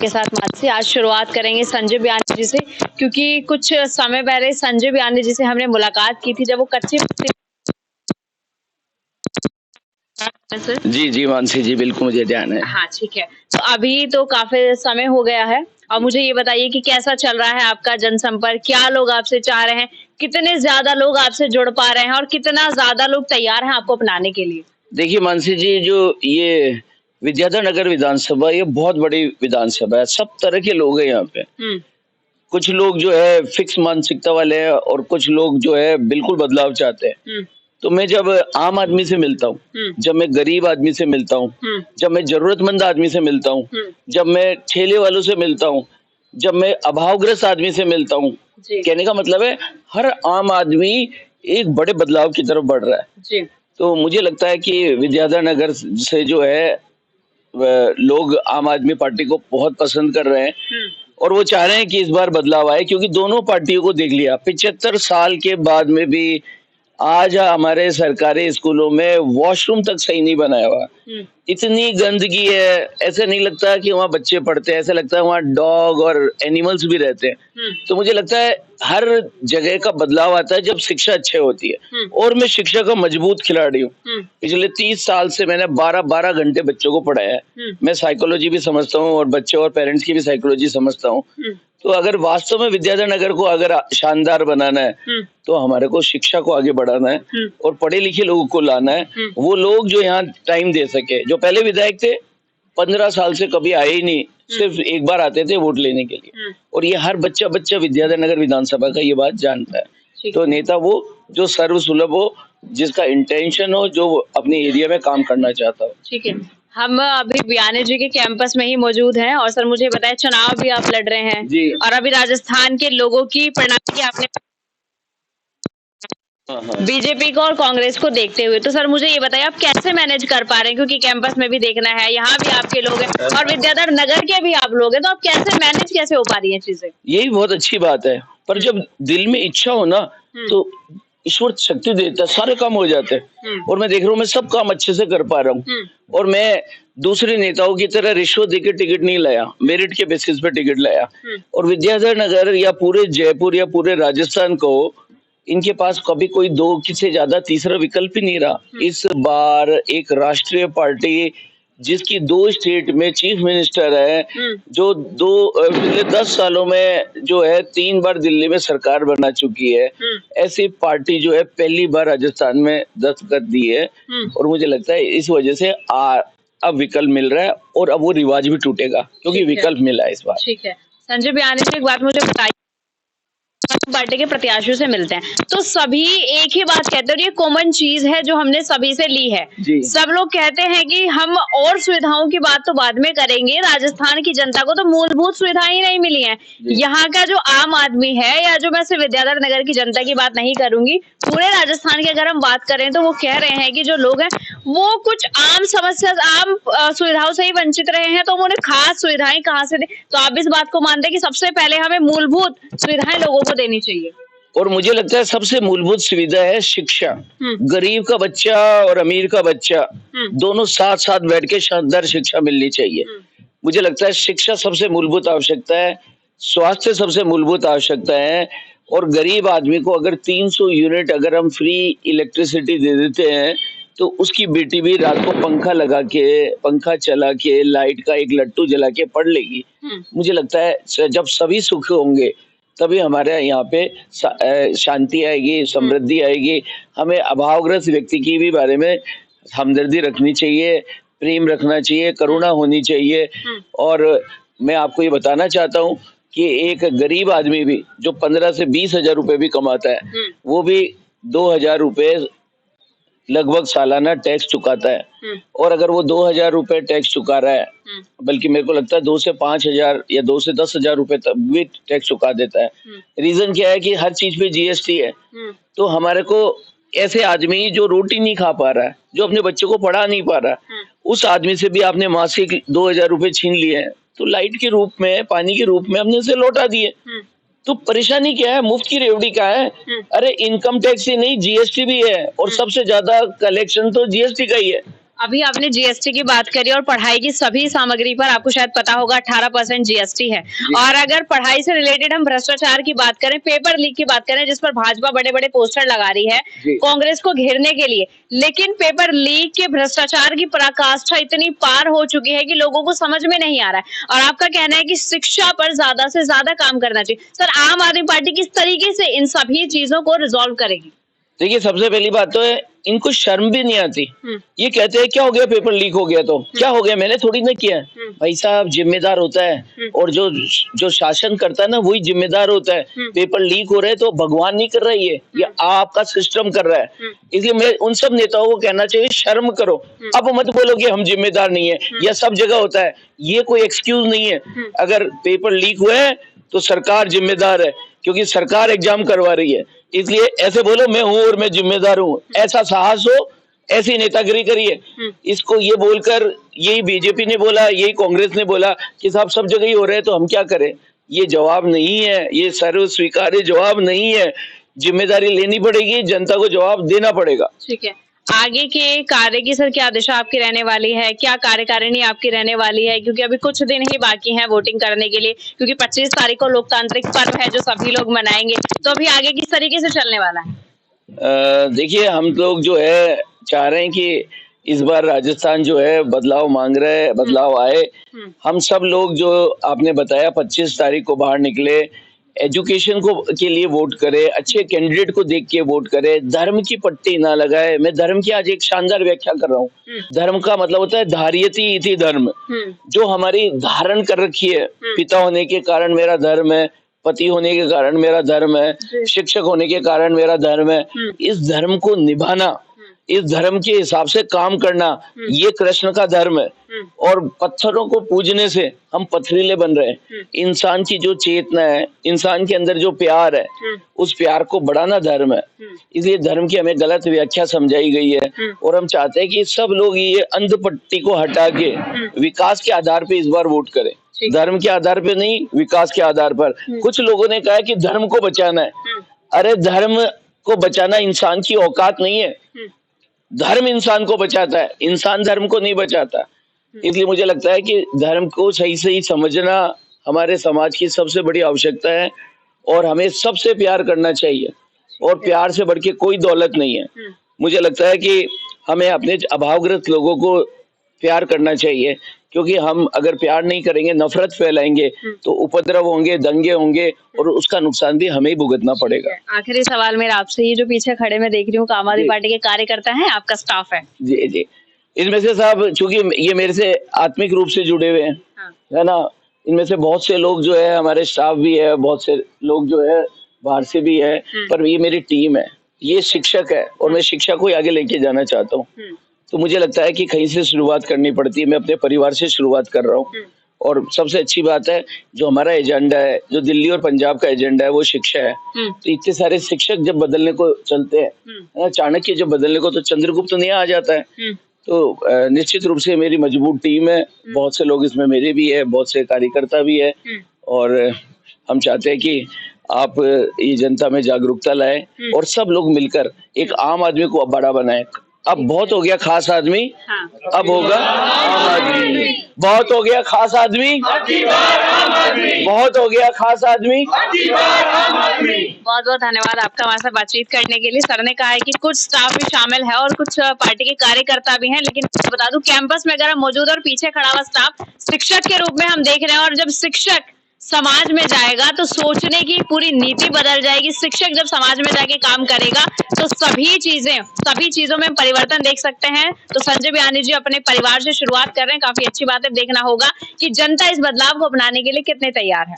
के साथ मानसी, आज शुरुआत करेंगे संजय बयानी जी से, क्योंकि कुछ समय पहले संजय बयानी जी से हमने मुलाकात की थी जब वो कच्चे जी जी मानसी जी, बिल्कुल मुझे ध्यान है। हाँ ठीक है, तो अभी तो काफी समय हो गया है और मुझे ये बताइए कि कैसा चल रहा है आपका जनसंपर्क, क्या लोग आपसे चाह रहे हैं, कितने ज्यादा लोग आपसे जुड़ पा रहे हैं और कितना ज्यादा लोग तैयार हैं आपको अपनाने के लिए? देखिए मानसी जी, जो ये विद्याधर नगर विधानसभा, ये बहुत बड़ी विधानसभा है। सब तरह के लोग हैं यहाँ पे। कुछ लोग जो है फिक्स मानसिकता वाले हैं और कुछ लोग जो है बिल्कुल बदलाव चाहते हैं। तो मैं जब आम आदमी से मिलता हूँ, जब मैं गरीब आदमी से मिलता हूँ, जब मैं जरूरतमंद आदमी से मिलता हूँ, जब मैं ठेले वालों से मिलता हूँ, जब मैं अभावग्रस्त आदमी से मिलता हूँ, कहने का मतलब है हर आम आदमी एक बड़े बदलाव की तरफ बढ़ रहा है। तो मुझे लगता है कि विद्याधर नगर से जो है लोग आम आदमी पार्टी को बहुत पसंद कर रहे हैं और वो चाह रहे हैं कि इस बार बदलाव आए, क्योंकि दोनों पार्टियों को देख लिया 75 साल के बाद में भी आज हमारे सरकारी स्कूलों में वॉशरूम तक सही नहीं बनाया हुआ। इतनी गंदगी है, ऐसा नहीं लगता कि वहाँ बच्चे पढ़ते हैं, ऐसा लगता है वहाँ डॉग और एनिमल्स भी रहते हैं। तो मुझे लगता है हर जगह का बदलाव आता है जब शिक्षा अच्छी होती है। और मैं शिक्षा का मजबूत खिलाड़ी हूँ। पिछले 30 साल से मैंने 12-12 घंटे बच्चों को पढ़ाया है। मैं साइकोलॉजी भी समझता हूँ और बच्चे और पेरेंट्स की भी साइकोलॉजी समझता हूँ। तो अगर वास्तव में विद्याधर नगर को अगर शानदार बनाना है तो हमारे को शिक्षा को आगे बढ़ाना है और पढ़े लिखे लोगों को लाना है। वो लोग जो यहाँ टाइम दे सके। जो पहले विधायक थे 15 साल से कभी आए ही नहीं, सिर्फ एक बार आते थे वोट लेने के लिए। और ये हर बच्चा विद्याधर नगर विधानसभा का ये बात जानता है। तो नेता वो जो सर्व सुलभ हो, जिसका इंटेंशन हो, जो अपने एरिया में काम करना चाहता हो। ठीक है, हम अभी बयानी जी के कैंपस में ही मौजूद हैं और सर मुझे बताया चुनाव भी आप लड़ रहे हैं जी। और अभी राजस्थान के लोगों की प्रणाली आपने बीजेपी को और कांग्रेस को देखते हुए, तो सर मुझे ये बताइए आप कैसे मैनेज कर पा रहे हैं, क्योंकि कैंपस में भी देखना है, यहाँ भी आपके लोग हैं और विद्याधर नगर के भी आप लोग हैं, तो आप कैसे मैनेज कैसे हो पा रही है चीजें? यही बहुत अच्छी बात है, पर जब दिल में इच्छा हो ना तो ईश्वर शक्ति देता है, सारे काम हो जाते हैं। और मैं देख रहा हूँ मैं सब काम अच्छे से कर पा रहा हूँ। और मैं दूसरे नेताओं की तरह रिश्वत देके टिकट नहीं लाया, मेरिट के बेसिस पे टिकट लाया। और विद्याधर नगर या पूरे जयपुर या पूरे राजस्थान को इनके पास कभी कोई दो से ज्यादा तीसरा विकल्प ही नहीं रहा। इस बार एक राष्ट्रीय पार्टी जिसकी 2 स्टेट में चीफ मिनिस्टर है, जो पिछले 10 सालों में जो है 3 बार दिल्ली में सरकार बना चुकी है, ऐसी पार्टी जो है पहली बार राजस्थान में दस्तखत दी है। और मुझे लगता है इस वजह से अब विकल्प मिल रहा है और अब वो रिवाज भी टूटेगा, क्योंकि विकल्प मिला है इस बार। ठीक है, संजय बयानी से एक बात मुझे बताइए, पार्टी के प्रत्याशियों से मिलते हैं तो सभी एक ही बात कहते हैं और ये कॉमन चीज है जो हमने सभी से ली है। सब लोग कहते हैं कि हम और सुविधाओं की बात तो बाद में करेंगे, राजस्थान की जनता को तो मूलभूत सुविधाएं ही नहीं मिली हैं। यहाँ का जो आम आदमी है, या जो मैं सिर्फ विद्याधर नगर की जनता की बात नहीं करूंगी, पूरे राजस्थान की अगर हम बात करें तो वो कह रहे हैं कि जो लोग हैं वो कुछ आम समस्या, आम सुविधाओं से ही वंचित रहे हैं, तो उन्हें खास सुविधाएं कहाँ से दे? तो आप इस बात को मानते हैं कि सबसे पहले हमें मूलभूत सुविधाएं लोगों को देनी चाहिए? और मुझे लगता है सबसे मूलभूत सुविधा है शिक्षा। गरीब का बच्चा और अमीर का बच्चा दोनों साथ साथ बैठ के शानदार शिक्षा मिलनी चाहिए। मुझे लगता है शिक्षा सबसे मूलभूत आवश्यकता है, स्वास्थ्य सबसे मूलभूत आवश्यकता है। और गरीब आदमी को अगर 300 यूनिट अगर हम फ्री इलेक्ट्रिसिटी दे देते हैं तो उसकी बेटी भी रात को पंखा चला के लाइट का एक लट्टू जला के पढ़ लेगी। मुझे लगता है जब सभी सुख होंगे तभी हमारे यहाँ पे शांति आएगी, समृद्धि आएगी। हमें अभावग्रस्त व्यक्ति की भी बारे में हमदर्दी रखनी चाहिए, प्रेम रखना चाहिए, करुणा होनी चाहिए। और मैं आपको ये बताना चाहता हूँ कि एक गरीब आदमी भी जो 15 से 20 हजार रुपए भी कमाता है, वो भी 2000 रुपए लगभग सालाना टैक्स चुकाता है। और अगर वो 2000 रुपए टैक्स चुका रहा है, बल्कि मेरे को लगता है 2 से 5 हजार या 2 से 10 हजार रुपए तक भी टैक्स चुका देता है। रीजन क्या है कि हर चीज पे जीएसटी है। तो हमारे को ऐसे आदमी जो रोटी नहीं खा पा रहा है, जो अपने बच्चों को पढ़ा नहीं पा रहा, उस आदमी से भी आपने मासिक 2000 रुपए छीन लिए हैं, तो लाइट के रूप में, पानी के रूप में हमने उसे लौटा दिए। तो परेशानी क्या है? मुफ्त की रेवड़ी का है। अरे इनकम टैक्स ही नहीं, जीएसटी भी है और सबसे ज्यादा कलेक्शन तो जीएसटी का ही है। अभी आपने जीएसटी की बात करी और पढ़ाई की सभी सामग्री पर आपको शायद पता होगा 18% जीएसटी है। और अगर पढ़ाई से रिलेटेड हम भ्रष्टाचार की बात करें, पेपर लीक की बात करें, जिस पर भाजपा बड़े बड़े पोस्टर लगा रही है कांग्रेस को घेरने के लिए, लेकिन पेपर लीक के भ्रष्टाचार की पराकाष्ठा इतनी पार हो चुकी है कि लोगों को समझ में नहीं आ रहा है। और आपका कहना है कि शिक्षा पर ज्यादा से ज्यादा काम करना चाहिए। सर, आम आदमी पार्टी किस तरीके से इन सभी चीजों को रिजॉल्व करेगी? देखिए, सबसे पहली बात तो है, इनको शर्म भी नहीं आती। ये कहते हैं क्या हो गया, पेपर लीक हो गया तो क्या हो गया, मैंने थोड़ी ना किया है। भाई साहब, जिम्मेदार होता है और जो शासन करता है ना, वही जिम्मेदार होता है। पेपर लीक हो रहे हैं तो भगवान नहीं कर रहा है, ये आपका सिस्टम कर रहा है। इसलिए मैं उन सब नेताओं को कहना चाहिए, शर्म करो। अब मत बोलो कि हम जिम्मेदार नहीं है, यह सब जगह होता है, ये कोई एक्सक्यूज नहीं है। अगर पेपर लीक हुए है तो सरकार जिम्मेदार है, क्योंकि सरकार एग्जाम करवा रही है। इसलिए ऐसे बोलो मैं हूं और मैं जिम्मेदार हूं, ऐसा साहस हो, ऐसी नेतागिरी करिए। इसको ये बोलकर, यही बीजेपी ने बोला, यही कांग्रेस ने बोला कि साहब सब जगह ही हो रहे हैं तो हम क्या करें, ये जवाब नहीं है, ये सर्व स्वीकार्य जवाब नहीं है। जिम्मेदारी लेनी पड़ेगी, जनता को जवाब देना पड़ेगा। ठीक है, आगे के कार्य की सर क्या दिशा आपकी रहने वाली है, क्या कार्यकारिणी आपकी रहने वाली है? क्योंकि अभी कुछ दिन ही बाकी हैं वोटिंग करने के लिए, क्योंकि 25 तारीख को लोकतांत्रिक पर्व है जो सभी लोग मनाएंगे, तो अभी आगे किस तरीके से चलने वाला है? देखिए, हम लोग जो है चाह रहे हैं कि इस बार राजस्थान जो है बदलाव मांग रहे हैं, बदलाव आए। हम सब लोग जो आपने बताया 25 तारीख को बाहर निकले, एजुकेशन को के लिए वोट करे, अच्छे कैंडिडेट को देख के वोट करे, धर्म की पट्टी ना लगाए। मैं धर्म की आज एक शानदार व्याख्या कर रहा हूँ। धर्म का मतलब होता है धार्यति इति धर्म, जो हमारी धारण कर रखी है। पिता होने के कारण मेरा धर्म है, पति होने के कारण मेरा धर्म है, शिक्षक होने के कारण मेरा धर्म है। इस धर्म को निभाना, इस धर्म के हिसाब से काम करना, ये कृष्ण का धर्म है। और पत्थरों को पूजने से हम पथरीले बन रहे हैं। इंसान की जो चेतना है, इंसान के अंदर जो प्यार है, उस प्यार को बढ़ाना धर्म है। इसलिए धर्म की हमें गलत व्याख्या समझाई गई है और हम चाहते हैं कि सब लोग ये अंध पट्टी को हटा के विकास के आधार पे इस बार वोट करें। धर्म के आधार पे नहीं, विकास के आधार पर। कुछ लोगों ने कहा कि धर्म को बचाना है। अरे, धर्म को बचाना इंसान की औकात नहीं है, धर्म इंसान को बचाता है, इंसान धर्म को नहीं बचाता। इसलिए मुझे लगता है कि धर्म को सही सही समझना हमारे समाज की सबसे बड़ी आवश्यकता है और हमें सबसे प्यार करना चाहिए, और प्यार से बढ़ के कोई दौलत नहीं है। मुझे लगता है कि हमें अपने अभावग्रस्त लोगों को प्यार करना चाहिए, क्योंकि हम अगर प्यार नहीं करेंगे, नफरत फैलाएंगे तो उपद्रव होंगे, दंगे होंगे और उसका नुकसान भी हमें ही भुगतना पड़ेगा। आखिरी सवाल मेरा आपसे, ये जो पीछे खड़े मैं देख रही हूँ आम आदमी पार्टी के कार्यकर्ता हैं, आपका स्टाफ है? जी जी, इनमें से साहब, चूंकि ये मेरे से आत्मिक रूप से जुड़े हुए हैं, है ना, इनमें से बहुत से लोग जो है हमारे स्टाफ भी है, बहुत से लोग जो है बाहर से भी है, पर ये मेरी टीम है, ये शिक्षक है और मैं शिक्षा को आगे लेके जाना चाहता हूँ। तो मुझे लगता है कि कहीं से शुरुआत करनी पड़ती है। मैं अपने परिवार से शुरुआत कर रहा हूँ और सबसे अच्छी बात है, जो हमारा एजेंडा है, जो दिल्ली और पंजाब का एजेंडा है, वो शिक्षा है। तो इतने सारे शिक्षक जब बदलने को चलते हैं, चाणक्य जब बदलने को, तो चंद्रगुप्त नहीं आ जाता है। तो निश्चित रूप से मेरी मजबूत टीम है, बहुत से लोग इसमें मेरे भी है, बहुत से कार्यकर्ता भी है, और हम चाहते हैं कि आप ये जनता में जागरूकता लाए और सब लोग मिलकर एक आम आदमी को बड़ा बनाए। अब बहुत हो गया खास आदमी, अब होगा आम आदमी। बहुत हो गया खास आदमी, बहुत हो गया खास आदमी। बहुत बहुत धन्यवाद आपका हमारे साथ बातचीत करने के लिए। सर ने कहा है कि कुछ स्टाफ भी शामिल है और कुछ पार्टी के कार्यकर्ता भी हैं, लेकिन बता दूं कैंपस में अगर मौजूद और पीछे खड़ा हुआ स्टाफ शिक्षक के रूप में हम देख रहे हैं। और जब शिक्षक समाज में जाएगा तो सोचने की पूरी नीति बदल जाएगी। शिक्षक जब समाज में जाके काम करेगा तो सभी चीजों में परिवर्तन देख सकते हैं। तो संजय बयानी जी अपने परिवार से शुरुआत कर रहे हैं, काफी अच्छी बात है। देखना होगा कि जनता इस बदलाव को अपनाने के लिए कितने तैयार है।